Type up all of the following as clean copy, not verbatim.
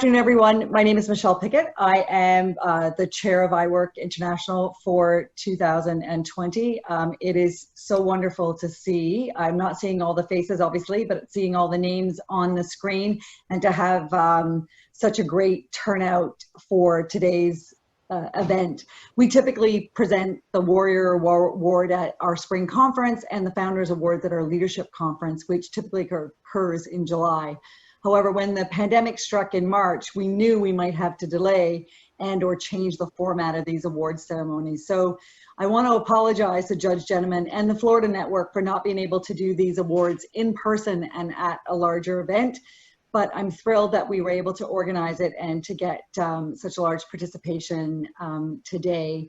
afternoon, everyone. My name is Michelle Pickett. I am the chair of WOYR International for 2020. It is so wonderful to see. I'm not seeing all the faces, obviously, but seeing all the names on the screen and to have such a great turnout for today's event. We typically present the WOYR Award at our spring conference and the Founders Awards at our leadership conference, which typically occurs in July. However, when the pandemic struck in March, we knew we might have to delay and or change the format of these awards ceremonies. So I want to apologize to Judge Jennemann and the Florida Network for not being able to do these awards in person and at a larger event. But I'm thrilled that we were able to organize it and to get such a large participation today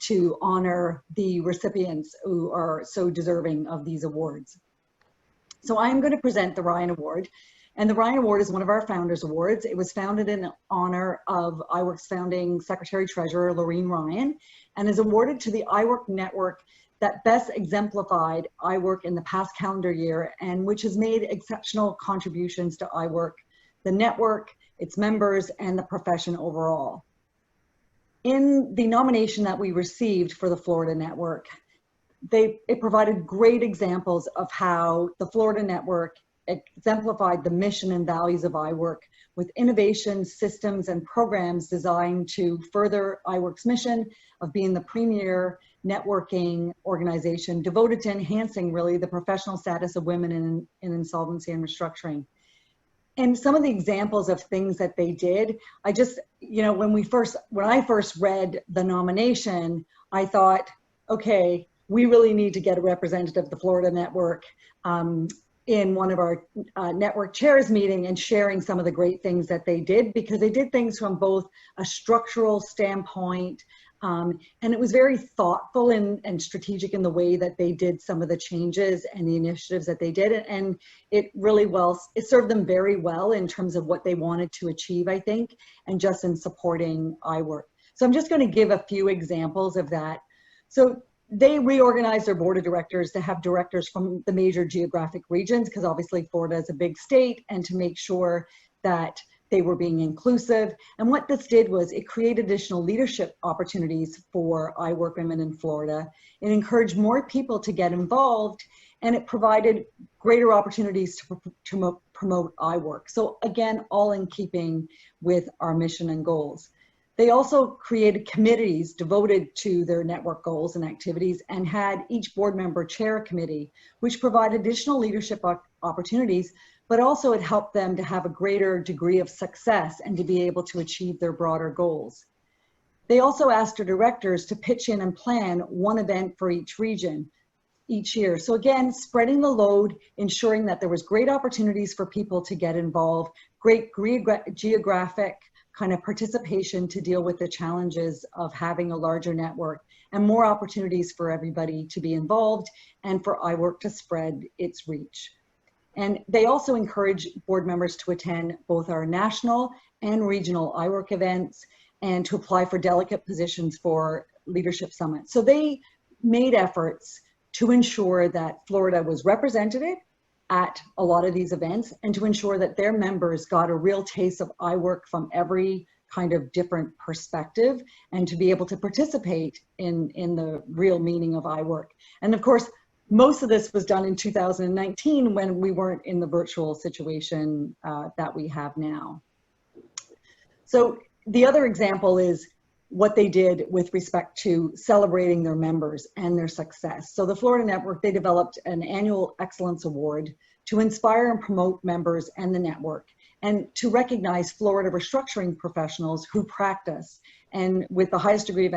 to honor the recipients who are so deserving of these awards. So I'm going to present the Ryan Award. And the Ryan Award is one of our Founders Awards. It was founded in honor of WOYR's founding Secretary-Treasurer, Lorene Ryan, and is awarded to the WOYR network that best exemplified WOYR in the past calendar year and which has made exceptional contributions to WOYR, the network, its members, and the profession overall. In the nomination that we received for the Florida Network, it provided great examples of how the Florida Network exemplified the mission and values of WOYR with innovation, systems, and programs designed to further WOYR's mission of being the premier networking organization devoted to enhancing really the professional status of women in insolvency and restructuring. And some of the examples of things that they did, I just, you know, when I first read the nomination, I thought, okay, we really need to get a representative of the Florida Network in one of our network chairs meeting and sharing some of the great things that they did, because they did things from both a structural standpoint, and it was very thoughtful and strategic in the way that they did some of the changes and the initiatives that they did. And it served them very well in terms of what they wanted to achieve, I think, and just in supporting WOYR. So I'm just going to give a few examples of that. So they reorganized their board of directors to have directors from the major geographic regions, because obviously Florida is a big state, and to make sure that they were being inclusive. And what this did was it created additional leadership opportunities for WOYR women in Florida. It encouraged more people to get involved, and it provided greater opportunities to promote WOYR. So again, all in keeping with our mission and goals. They also created committees devoted to their network goals and activities, and had each board member chair a committee, which provided additional leadership opportunities, but also it helped them to have a greater degree of success and to be able to achieve their broader goals. They also asked their directors to pitch in and plan one event for each region each year. So again, spreading the load, ensuring that there was great opportunities for people to get involved, great geographic kind of participation to deal with the challenges of having a larger network, and more opportunities for everybody to be involved and for WOYR to spread its reach. And they also encourage board members to attend both our national and regional WOYR events and to apply for delegate positions for leadership summits. So they made efforts to ensure that Florida was represented at a lot of these events, and to ensure that their members got a real taste of WOYR from every kind of different perspective, and to be able to participate in the real meaning of WOYR. And of course, most of this was done in 2019 when we weren't in the virtual situation that we have now. So the other example is what they did with respect to celebrating their members and their success. So the Florida Network, they developed an annual excellence award to inspire and promote members and the network, and to recognize Florida restructuring professionals who practice and with the highest degree of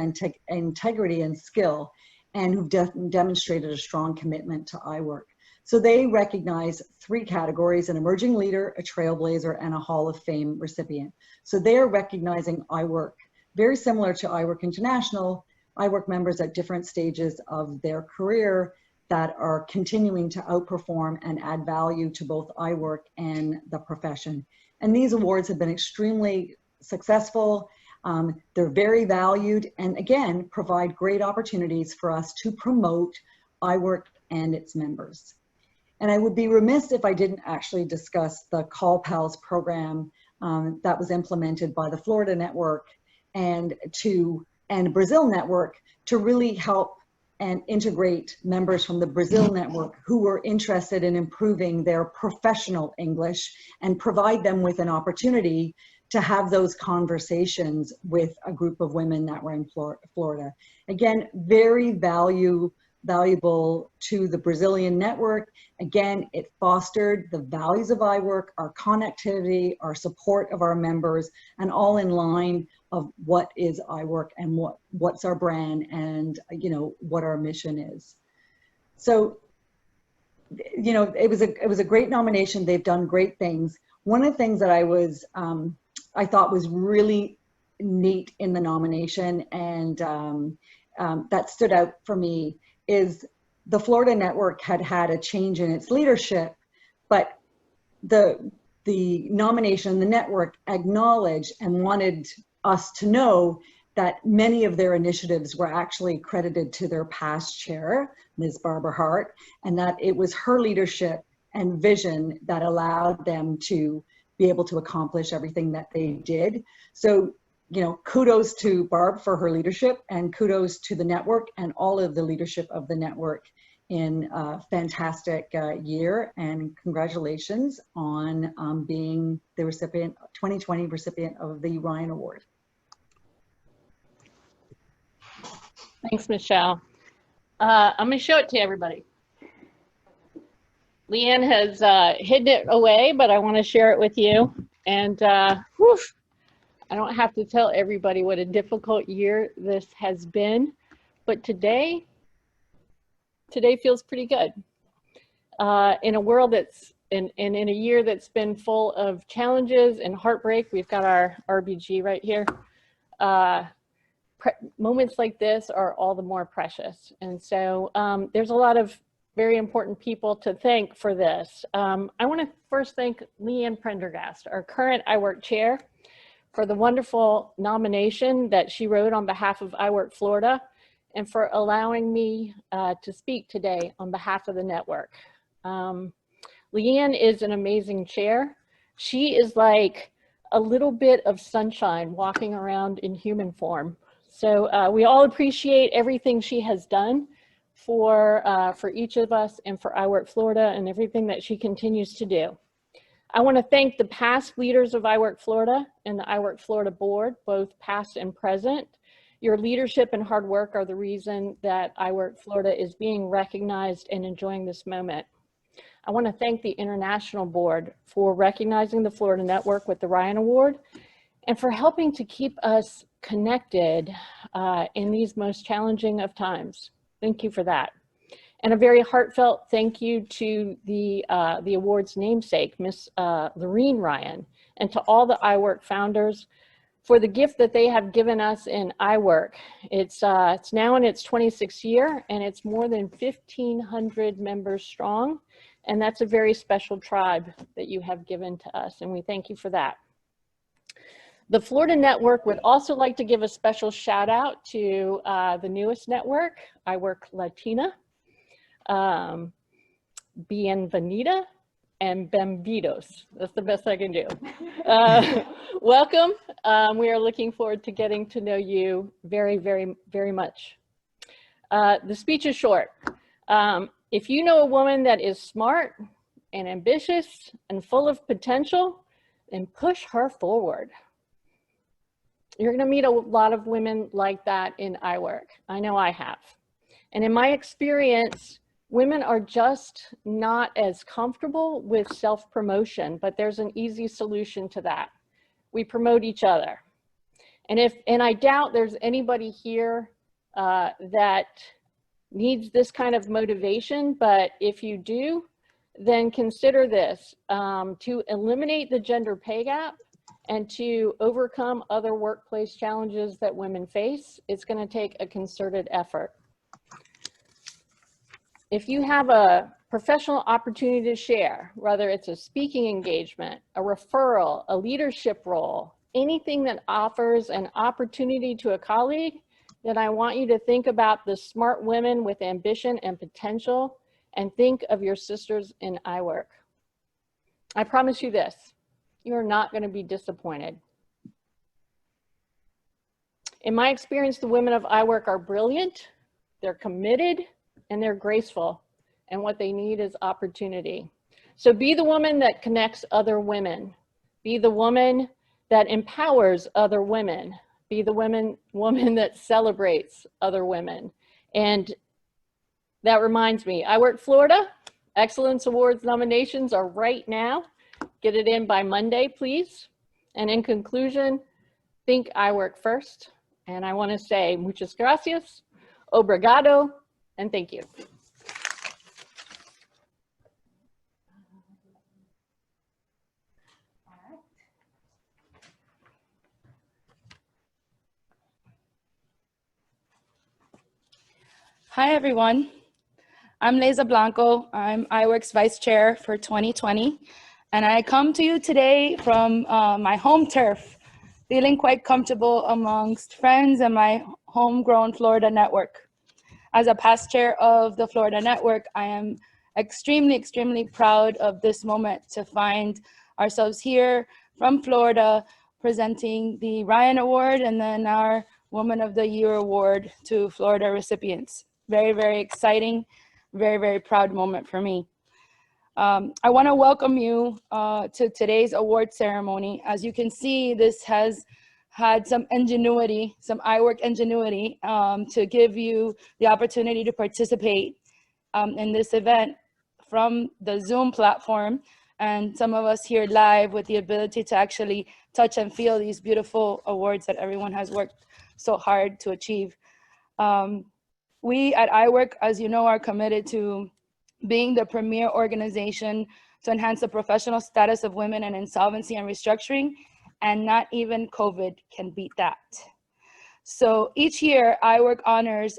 integrity and skill, and who've demonstrated a strong commitment to WOYR. So they recognize 3 categories: an emerging leader, a trailblazer, and a Hall of Fame recipient. So they are recognizing WOYR. Very similar to WOYR International, WOYR members at different stages of their career that are continuing to outperform and add value to both WOYR and the profession. And these awards have been extremely successful. They're very valued, and again, provide great opportunities for us to promote WOYR and its members. And I would be remiss if I didn't actually discuss the Call Pals program that was implemented by the Florida network and Brazil network to really help and integrate members from the Brazil network who were interested in improving their professional English and provide them with an opportunity to have those conversations with a group of women that were in Florida. Again, very valuable to the Brazilian network. Again, it fostered the values of iWork, our connectivity, our support of our members, and all in line of what is iWork and what's our brand and, you know, what our mission is. So, you know, it was a great nomination. They've done great things. One of the things that I thought was really neat in the nomination and that stood out for me is the Florida network had a change in its leadership, but the nomination, the network acknowledged and wanted us to know that many of their initiatives were actually credited to their past chair, Ms. Barbara Hart, and that it was her leadership and vision that allowed them to be able to accomplish everything that they did. So, you know, kudos to Barb for her leadership, and kudos to the network and all of the leadership of the network in a fantastic year, and congratulations on being the 2020 recipient of the Ryan Award. Thanks, Michelle. I'm gonna show it to everybody. Leanne has hidden it away, but I wanna share it with you. And whew, I don't have to tell everybody what a difficult year this has been, but today feels pretty good. In a world that's, in a year that's been full of challenges and heartbreak, we've got our RBG right here. Moments like this are all the more precious. And so there's a lot of very important people to thank for this. I wanna first thank Leanne Prendergast, our current iWork chair, for the wonderful nomination that she wrote on behalf of iWork Florida, and for allowing me to speak today on behalf of the network. Leanne is an amazing chair. She is like a little bit of sunshine walking around in human form. So we all appreciate everything she has done for each of us and for iWork Florida and everything that she continues to do. I want to thank the past leaders of iWork Florida and the iWork Florida board, both past and present. Your leadership and hard work are the reason that iWork Florida is being recognized and enjoying this moment. I want to thank the International Board for recognizing the Florida Network with the Ryan Award and for helping to keep us connected in these most challenging of times. Thank you for that. And a very heartfelt thank you to the award's namesake, Miss Lorene Ryan, and to all the iWork founders for the gift that they have given us in iWork. It's now in its 26th year, and it's more than 1,500 members strong. And that's a very special tribe that you have given to us, and we thank you for that. The Florida Network would also like to give a special shout out to the newest network, iWork Latina. Bienvenida and Bem-vindos. That's the best I can do. Welcome. We are looking forward to getting to know you very, very, very much. The speech is short. If you know a woman that is smart and ambitious and full of potential, then push her forward. You're going to meet a lot of women like that in iWork. I know I have. And in my experience, women are just not as comfortable with self-promotion, but there's an easy solution to that. We promote each other. And I doubt there's anybody here that needs this kind of motivation, but if you do, then consider this. To eliminate the gender pay gap and to overcome other workplace challenges that women face, it's going to take a concerted effort. If you have a professional opportunity to share, whether it's a speaking engagement, a referral, a leadership role, anything that offers an opportunity to a colleague, then I want you to think about the smart women with ambition and potential, and think of your sisters in iWork. I promise you this, you're not going to be disappointed. In my experience, the women of iWork are brilliant, they're committed, and they're graceful. And what they need is opportunity. So be the woman that connects other women. Be the woman that empowers other women. Be the woman that celebrates other women. And that reminds me, iWork Florida, Excellence Awards nominations are right now. Get it in by Monday, please. And in conclusion, think iWork first. And I want to say muchas gracias, obrigado, and thank you. Hi, everyone. I'm Leza Blanco. I'm iWork's Vice Chair for 2020. And I come to you today from my home turf, feeling quite comfortable amongst friends and my homegrown Florida network. As a past chair of the Florida network, I am extremely, extremely proud of this moment to find ourselves here from Florida presenting the Ryan Award and then our Woman of the Year Award to Florida recipients. Very, very exciting, very, very proud moment for me. I want to welcome you to today's award ceremony. As you can see, this has had some ingenuity, some iWork ingenuity to give you the opportunity to participate in this event from the Zoom platform, and some of us here live with the ability to actually touch and feel these beautiful awards that everyone has worked so hard to achieve. We at iWork, as you know, are committed to being the premier organization to enhance the professional status of women in insolvency and restructuring, and not even COVID can beat that. So each year, iWork honors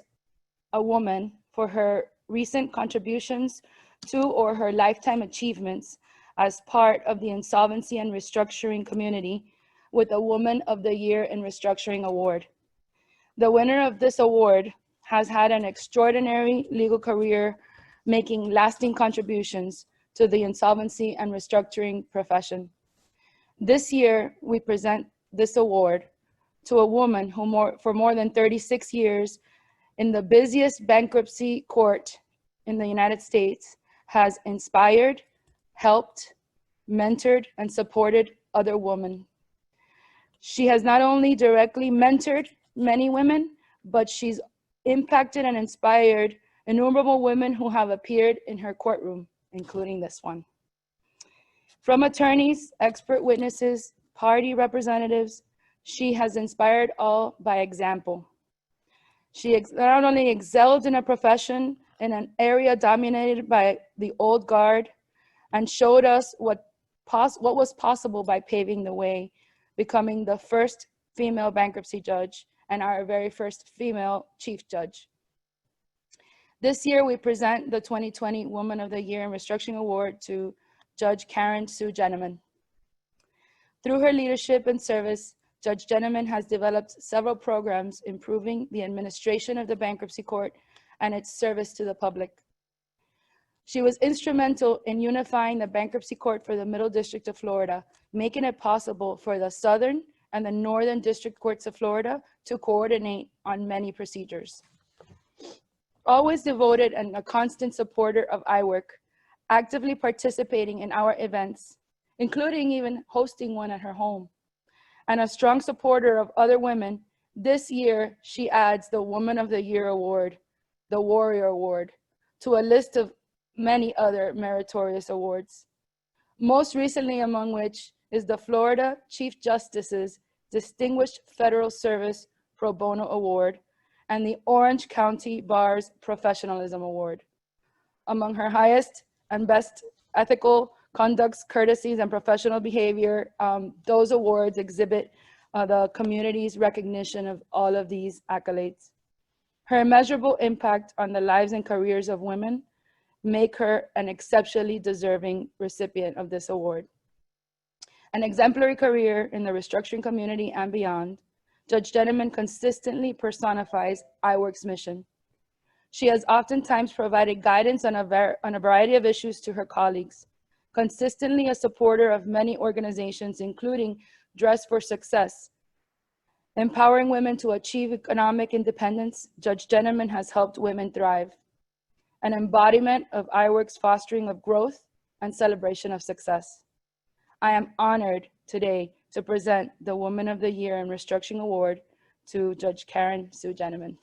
a woman for her recent contributions to or her lifetime achievements as part of the insolvency and restructuring community with a Woman of the Year in Restructuring Award. The winner of this award has had an extraordinary legal career, making lasting contributions to the insolvency and restructuring profession. This year, we present this award to a woman who for more than 36 years in the busiest bankruptcy court in the United States has inspired, helped, mentored, and supported other women. She has not only directly mentored many women, but she's impacted and inspired innumerable women who have appeared in her courtroom, including this one. From attorneys, expert witnesses, party representatives, she has inspired all by example. She not only excelled in a profession in an area dominated by the old guard, and showed us what was possible by paving the way, becoming the first female bankruptcy judge and our very first female chief judge. This year, we present the 2020 Woman of the Year in Restructuring Award to Judge Karen Sue Jennemann. Through her leadership and service, Judge Jennemann has developed several programs improving the administration of the bankruptcy court and its service to the public. She was instrumental in unifying the bankruptcy court for the Middle District of Florida, making it possible for the Southern and the Northern District Courts of Florida to coordinate on many procedures. Always devoted and a constant supporter of iWork, actively participating in our events, including even hosting one at her home, and a strong supporter of other women, this year she adds the Woman of the Year Award, the WOYR Award, to a list of many other meritorious awards. Most recently among which is the Florida Chief Justice's Distinguished Federal Service Pro Bono Award and the Orange County Bar's Professionalism Award. Among her highest and best ethical conducts, courtesies, and professional behavior, those awards exhibit the community's recognition of all of these accolades. Her immeasurable impact on the lives and careers of women make her an exceptionally deserving recipient of this award. An exemplary career in the restructuring community and beyond, Judge Jennemann consistently personifies iWork's mission. She has oftentimes provided guidance on a variety of issues to her colleagues, consistently a supporter of many organizations, including Dress for Success. Empowering women to achieve economic independence, Judge Jennemann has helped women thrive. An embodiment of iWork's fostering of growth and celebration of success. I am honored today to present the Woman of the Year in Restructuring Award to Judge Karen Sue Jennemann.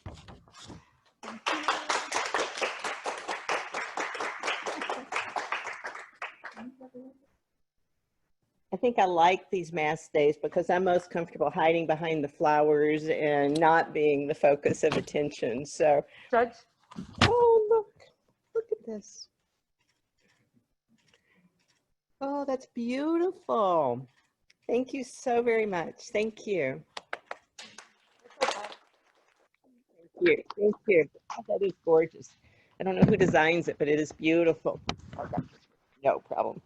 I think I like these mask days because I'm most comfortable hiding behind the flowers and not being the focus of attention. So, Judge? oh, look at this. Oh, that's beautiful. Thank you so very much. Thank you. Thank you. Thank you. Oh, that is gorgeous. I don't know who designs it, but it is beautiful. Okay. No problem.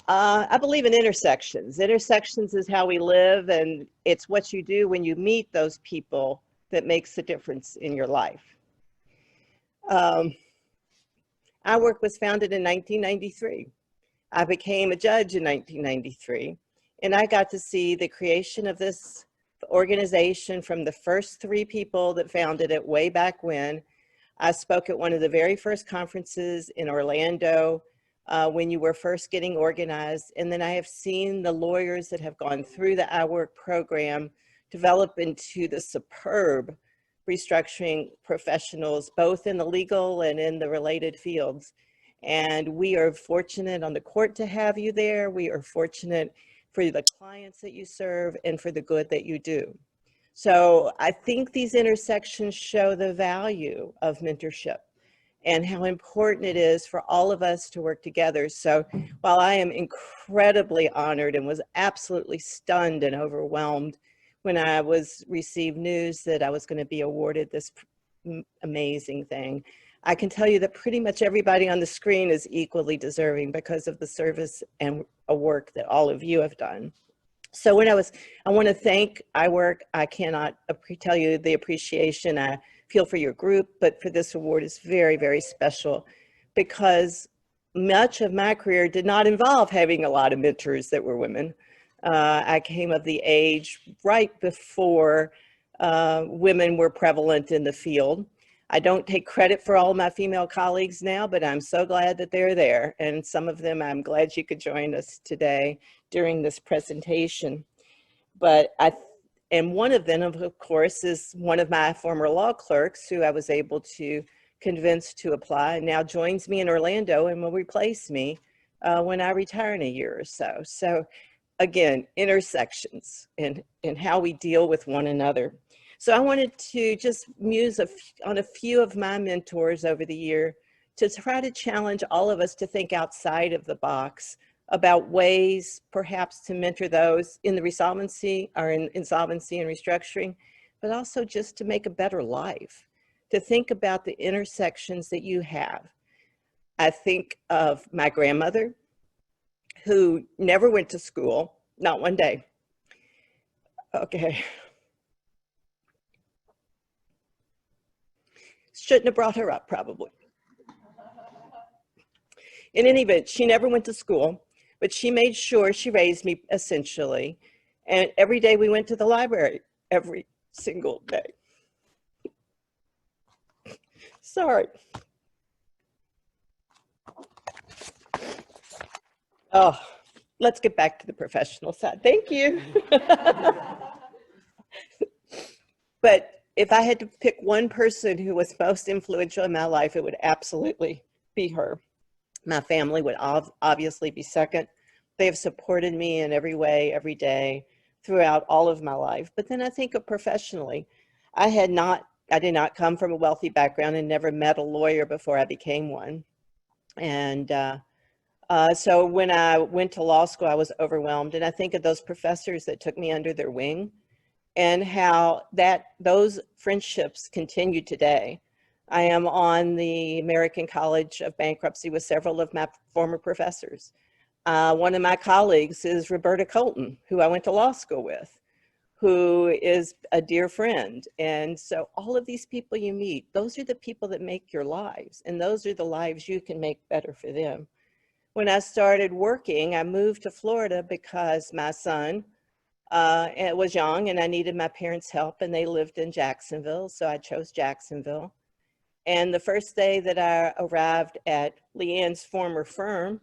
I believe in intersections. Intersections is how we live, and it's what you do when you meet those people that makes a difference in your life. iWork was founded in 1993. I became a judge in 1993, and I got to see the creation of this organization from the first 3 people that founded it way back when. I spoke at one of the very first conferences in Orlando when you were first getting organized. And then I have seen the lawyers that have gone through the iWork program develop into the superb restructuring professionals, both in the legal and in the related fields. And we are fortunate on the court to have you there. We are fortunate for the clients that you serve and for the good that you do. So I think these intersections show the value of mentorship and how important it is for all of us to work together. So while I am incredibly honored and was absolutely stunned and overwhelmed when I received news that I was going to be awarded this amazing thing, I can tell you that pretty much everybody on the screen is equally deserving because of the service and work that all of you have done. So I want to thank iWork. I cannot tell you the appreciation I feel for your group, but for this award is very, very special because much of my career did not involve having a lot of mentors that were women. I came of the age right before women were prevalent in the field. I don't take credit for all of my female colleagues now, but I'm so glad that they're there. And some of them, I'm glad you could join us today during this presentation. And one of them, of course, is one of my former law clerks who I was able to convince to apply and now joins me in Orlando and will replace me when I retire in a year or so. So again, intersections and how we deal with one another. So I wanted to just muse on a few of my mentors over the year to try to challenge all of us to think outside of the box about ways perhaps to mentor those in the resolvency or in insolvency and restructuring, but also just to make a better life, to think about the intersections that you have. I think of my grandmother who never went to school, not one day. Okay. Shouldn't have brought her up, probably. In any event, she never went to school, but she made sure she raised me, essentially. And every day we went to the library, every single day. Sorry. Oh, let's get back to the professional side. Thank you. But if I had to pick one person who was most influential in my life, it would absolutely be her. My family would obviously be second. They have supported me in every way, every day, throughout all of my life. But then I think of professionally. I did not come from a wealthy background and never met a lawyer before I became one. And so when I went to law school, I was overwhelmed. And I think of those professors that took me under their wing and how those friendships continue today. I am on the American College of Bankruptcy with several of my former professors. One of my colleagues is Roberta Colton, who I went to law school with, who is a dear friend. And so all of these people you meet, those are the people that make your lives, and those are the lives you can make better for them. When I started working, I moved to Florida because my son was young and I needed my parents' help, and they lived in Jacksonville, so I chose Jacksonville. And the first day that I arrived at Leanne's former firm,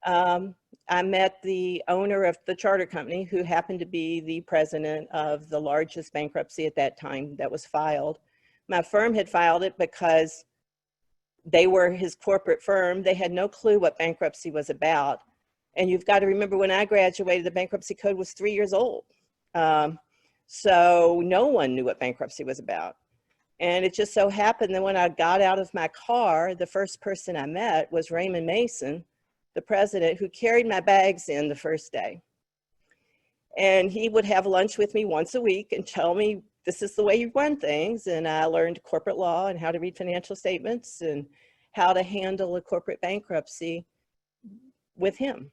I met the owner of the charter company, who happened to be the president of the largest bankruptcy at that time that was filed. My firm had filed it because they were his corporate firm. They had no clue what bankruptcy was about. And you've got to remember, when I graduated, the bankruptcy code was 3 years old. So no one knew what bankruptcy was about. And it just so happened that when I got out of my car, the first person I met was Raymond Mason, the president, who carried my bags in the first day. And he would have lunch with me once a week and tell me, this is the way you run things. And I learned corporate law and how to read financial statements and how to handle a corporate bankruptcy with him.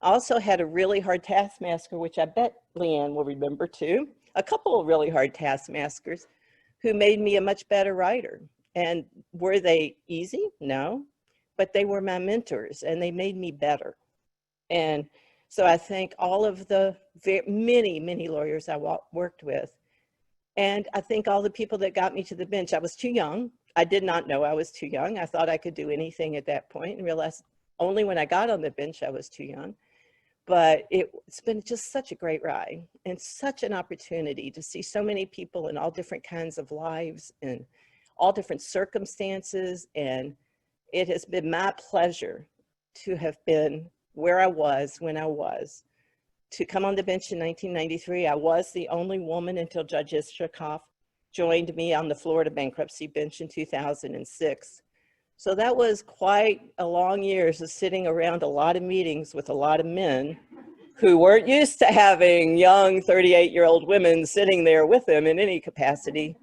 I also had a really hard taskmaster, which I bet Leanne will remember too, a couple of really hard taskmasters who made me a much better writer. And were they easy? No, but they were my mentors and they made me better. And so I thank all of the many, many lawyers I worked with. And I thank all the people that got me to the bench. I was too young. I did not know I was too young. I thought I could do anything at that point, and realized only when I got on the bench I was too young. But it's been just such a great ride and such an opportunity to see so many people in all different kinds of lives and all different circumstances. And it has been my pleasure to have been where I was when I was. To come on the bench in 1993, I was the only woman until Judge Issakoff joined me on the Florida bankruptcy bench in 2006. So that was quite a long years of sitting around a lot of meetings with a lot of men who weren't used to having young 38-year-old women sitting there with them in any capacity.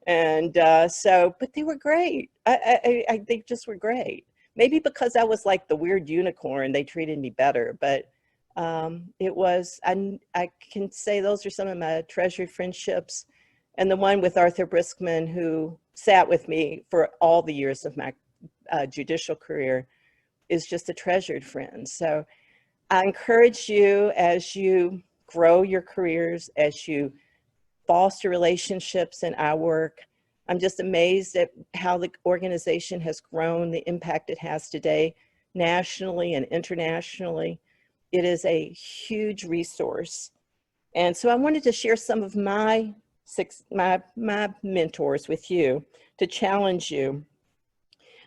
And but they were great. They just were great. Maybe because I was like the weird unicorn, they treated me better. But I can say those are some of my treasured friendships. And the one with Arthur Briskman, who sat with me for all the years of my judicial career, is just a treasured friend. So I encourage you, as you grow your careers, as you foster relationships in our work. I'm just amazed at how the organization has grown, the impact it has today, nationally and internationally. It is a huge resource. And so I wanted to share some of my mentors with you to challenge you.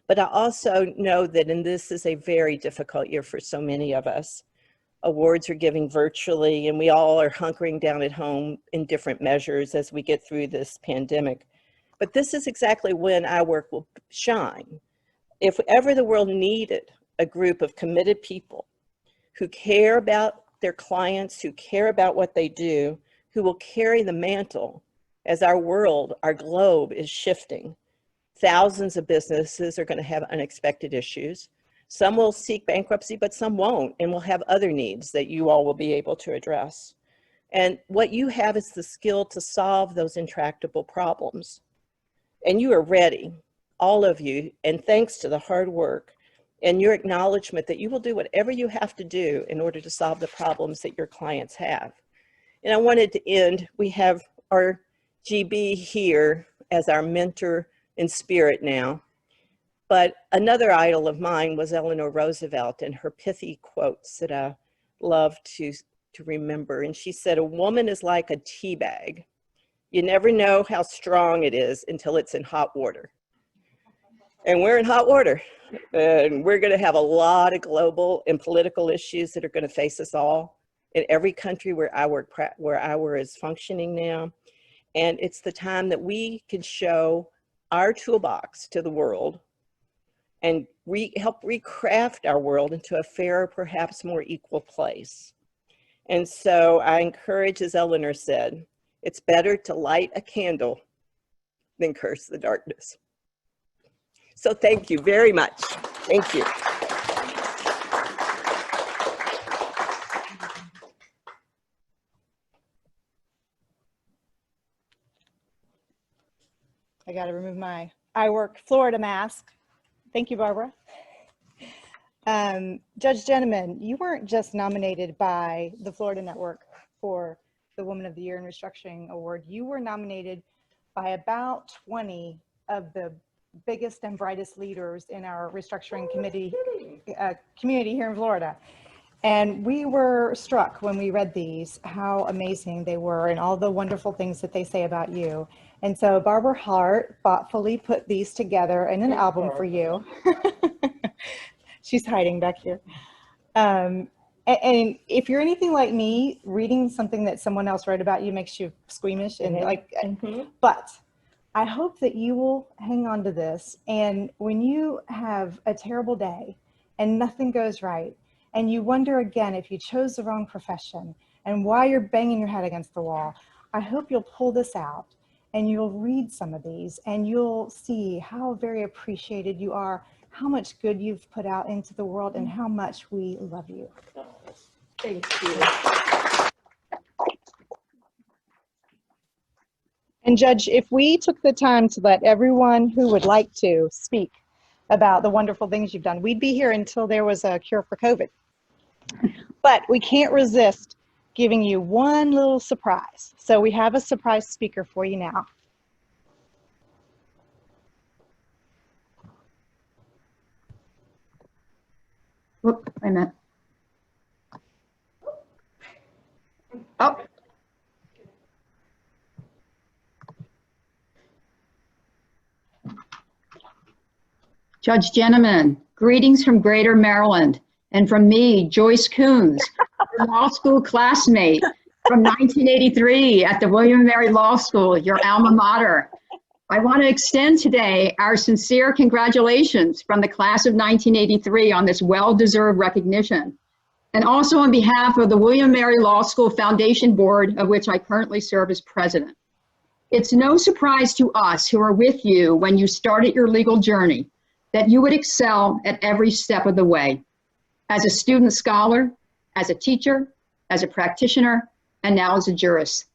But I also know that, and this is a very difficult year for so many of us, awards are giving virtually, and we all are hunkering down at home in different measures as we get through this pandemic. But this is exactly when our work will shine. If ever the world needed a group of committed people who care about their clients, who care about what they do, who will carry the mantle as our world, our globe is shifting. Thousands of businesses are going to have unexpected issues. Some will seek bankruptcy, but some won't, and will have other needs that you all will be able to address. And what you have is the skill to solve those intractable problems. And you are ready, all of you, and thanks to the hard work and your acknowledgement that you will do whatever you have to do in order to solve the problems that your clients have. And I wanted to end, we have our GB here as our mentor in spirit now. But another idol of mine was Eleanor Roosevelt and her pithy quotes that I love to remember. And she said, "A woman is like a tea bag. You never know how strong it is until it's in hot water." And we're in hot water. And we're going to have a lot of global and political issues that are going to face us all in every country where our is functioning now. And it's the time that we can show our toolbox to the world and help recraft our world into a fairer, perhaps more equal place. And so I encourage, as Eleanor said, it's better to light a candle than curse the darkness. So thank you very much. Thank you. I got to remove my I Work Florida mask. Thank you, Barbara. Judge Jennemann, you weren't just nominated by the Florida Network for the Woman of the Year in Restructuring Award. You were nominated by about 20 of the biggest and brightest leaders in our restructuring community here in Florida. And we were struck when we read these, how amazing they were and all the wonderful things that they say about you. And so Barbara Hart thoughtfully put these together in an album for you. She's hiding back here. And if you're anything like me, reading something that someone else wrote about you makes you squeamish and but I hope that you will hang on to this. And when you have a terrible day and nothing goes right, and you wonder again if you chose the wrong profession and why you're banging your head against the wall, I hope you'll pull this out and you'll read some of these and you'll see how very appreciated you are, how much good you've put out into the world, and how much we love you. Thank you. And Judge, if we took the time to let everyone who would like to speak about the wonderful things you've done, we'd be here until there was a cure for COVID. But we can't resist giving you one little surprise. So we have a surprise speaker for you now. Whoop, wait a minute. Oh. Judge Jennemann, greetings from Greater Maryland, and from me, Joyce Coons, your law school classmate from 1983 at the William & Mary Law School, your alma mater. I want to extend today our sincere congratulations from the class of 1983 on this well-deserved recognition. And also on behalf of the William & Mary Law School Foundation Board, of which I currently serve as president. It's no surprise to us who are with you when you started your legal journey that you would excel at every step of the way, as a student scholar, as a teacher, as a practitioner, and now as a jurist.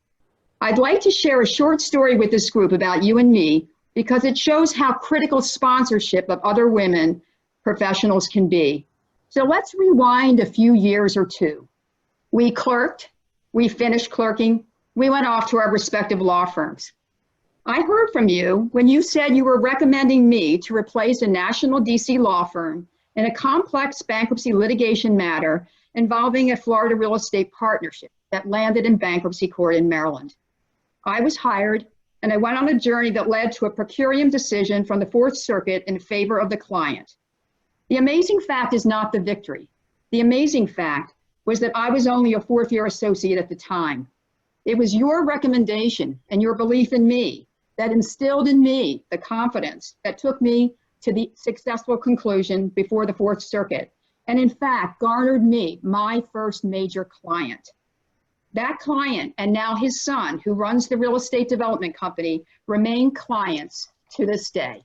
I'd like to share a short story with this group about you and me because it shows how critical sponsorship of other women professionals can be. So let's rewind a few years or two. We clerked, we finished clerking, we went off to our respective law firms. I heard from you when you said you were recommending me to replace a national DC law firm in a complex bankruptcy litigation matter involving a Florida real estate partnership that landed in bankruptcy court in Maryland. I was hired and I went on a journey that led to a per curiam decision from the Fourth Circuit in favor of the client. The amazing fact is not the victory. The amazing fact was that I was only a fourth-year associate at the time. It was your recommendation and your belief in me that instilled in me the confidence that took me to the successful conclusion before the Fourth Circuit, and in fact garnered me my first major client. That client and now his son, who runs the real estate development company, remain clients to this day.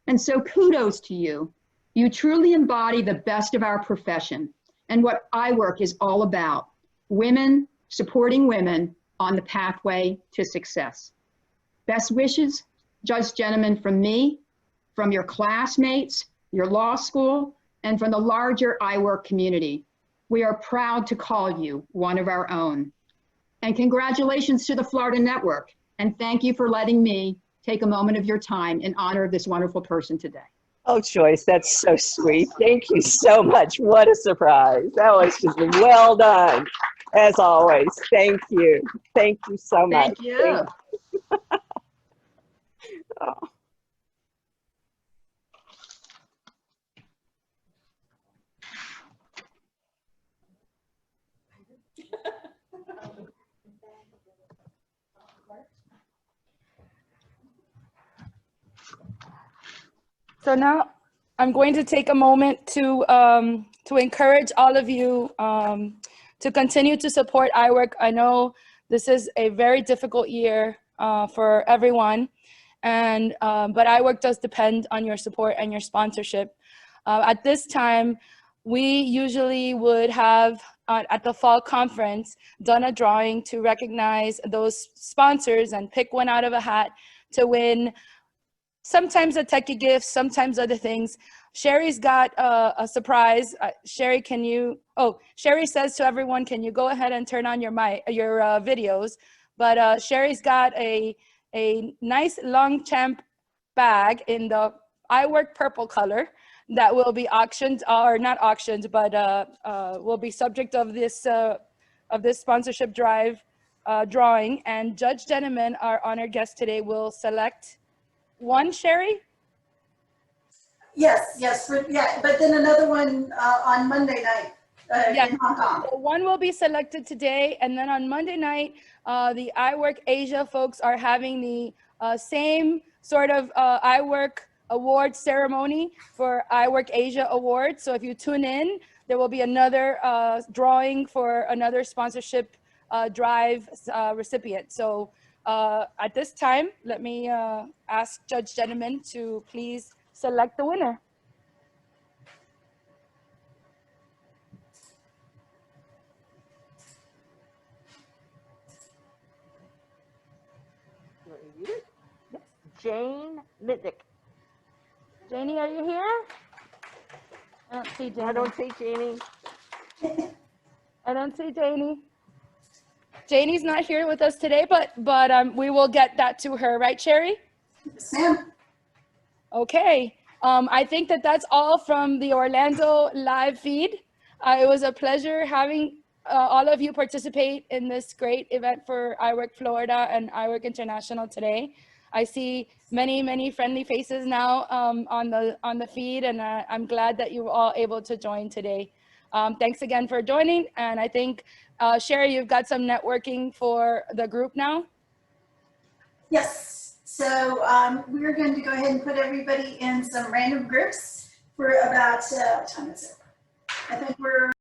And so kudos to you. You truly embody the best of our profession and what iWork is all about, women supporting women on the pathway to success. Best wishes, Judge Jennemann, from me, from your classmates, your law school, and from the larger iWork community. We are proud to call you one of our own. And congratulations to the Florida Network, and thank you for letting me take a moment of your time in honor of this wonderful person today. Oh, Joyce, that's so sweet. Thank you so much. What a surprise. That was just well done, as always. Thank you. Thank you so much. Thank you. Oh. So now I'm going to take a moment to encourage all of you to continue to support iWork. I know this is a very difficult year for everyone, and but iWork does depend on your support and your sponsorship. At this time, we usually would have at the fall conference done a drawing to recognize those sponsors and pick one out of a hat to win. Sometimes a techie gift, sometimes other things, Sherry's got a surprise. Sherry, can you, oh, Sherry says to everyone, can you go ahead and turn on your videos? But Sherry's got a nice Longchamp bag in the iWork purple color that will be auctioned, or not auctioned, but will be subject of this sponsorship drive drawing. And Judge Jennemann, our honored guest today, will select one, Sherry? Yes, yeah, but then another one on Monday night in Hong Kong. So one will be selected today, and then on Monday night, the iWork Asia folks are having the same sort of iWork award ceremony for iWork Asia Awards. So if you tune in, there will be another drawing for another sponsorship drive recipient. So at this time, let me ask Judge Jennemann to please select the winner. Jane Mitnick. Janie, are you here? I don't see Janie. I don't see Jeannie. I don't see Janie. Janie's not here with us today, but we will get that to her, right, Sherry? Yes, ma'am. Okay. I think that's all from the Orlando live feed. It was a pleasure having all of you participate in this great event for iWork Florida and iWork International today. I see many friendly faces now on the feed, and I'm glad that you were all able to join today. Thanks again for joining, and I think Sherry, you've got some networking for the group now. Yes, so we're going to go ahead and put everybody in some random groups for about, what time is it? I think we're